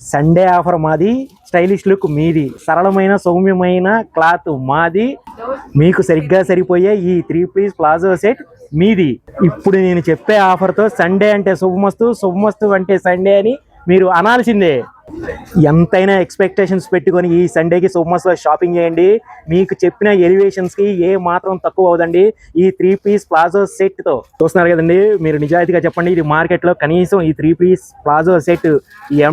Sunday offer మాది, stylish look మీది, సరళమైన సౌమ్యమైన క్లాత్ మాది, మీకు సరిగ్గా సరిపోయే ఈ 3 పీస్ ప్లాజో సెట్ మీది. ఇప్పుడు నేను చెప్పే ఆఫర్తో సండే అంటే శుభమస్తు, శుభమస్తు అంటే సండే అని మీరు అనాల్సిందే. ఎంతైనా ఎక్స్పెక్టేషన్స్ పెట్టుకొని ఈ సండేకి శుభమస్తులో షాపింగ్ చేయండి. మీకు చెప్పిన ఎలివేషన్స్కి ఏ మాత్రం తక్కువ అవుదండి ఈ 3 పీస్ ప్లాజో సెట్తో. చూస్తున్నారు కదండి, మీరు నిజాయితీగా చెప్పండి, ఇది మార్కెట్లో కనీసం ఈ 3 piece palazzo set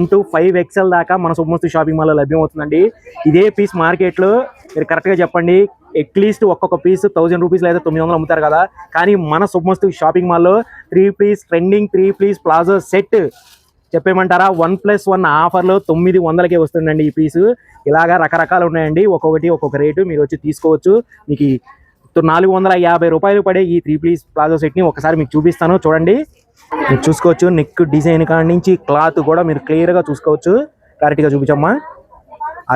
M to 5XL దాకా మన శుభమస్తు షాపింగ్ మాల్లో లభ్యమవుతుందండి. ఇదే పీస్ మార్కెట్లో మీరు కరెక్ట్గా చెప్పండి, అట్లీస్ట్ ఒక్కొక్క పీస్ 1000 రూపీస్ లేదా 900 అమ్ముతారు కదా. కానీ మన శుభమస్తు షాపింగ్ మాల్లో 3 piece trending 3 piece palazzo set చెప్పేమంటారా, 1+1 ఆఫర్లో 900కే వస్తుందండి ఈ పీసు. ఇలాగా రకరకాలు ఉన్నాయండి, ఒక్కొక్కటి ఒక్కొక్క రేటు, మీరు వచ్చి తీసుకోవచ్చు. మీకు 450 రూపాయలు పడే ఈ 3 పీస్ ప్లాజో సెట్ని ఒకసారి మీకు చూపిస్తాను, చూడండి. మీరు చూసుకోవచ్చు, నెక్ డిజైన్ కాడి నుంచి క్లాత్ కూడా మీరు క్లియర్గా చూసుకోవచ్చు. క్లారిటీగా చూపించమ్మా,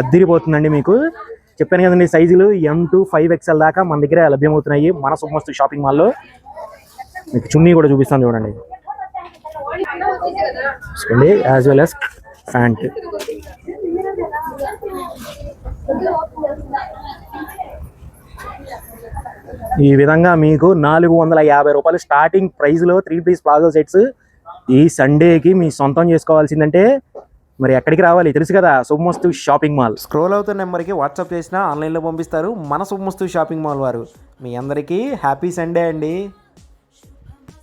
అద్దిరిపోతుందండి. మీకు చెప్పాను కదండి, సైజులు M to 5XL దాకా మన దగ్గర లభ్యమవుతున్నాయి మన శుభమస్తు షాపింగ్ మాల్లో. మీకు చున్నీ కూడా చూపిస్తాను చూడండి, చూడండి, యాజ్ వెల్ యాజ్ ప్యాంట్. ఈ విధంగా మీకు 450 రూపాయలు స్టార్టింగ్ ప్రైస్లో 3 పీస్ ప్లాజో సెట్స్ ఈ సండేకి మీ సొంతం చేసుకోవాల్సిందంటే మరి ఎక్కడికి రావాలి తెలుసు కదా, శుభమస్తు షాపింగ్ మాల్. స్క్రోల్ అవుతున్న నెంబర్కి వాట్సాప్ చేసినా ఆన్లైన్లో పంపిస్తారు మన శుభమస్తు షాపింగ్ మాల్ వారు. మీ అందరికీ హ్యాపీ సండే అండి.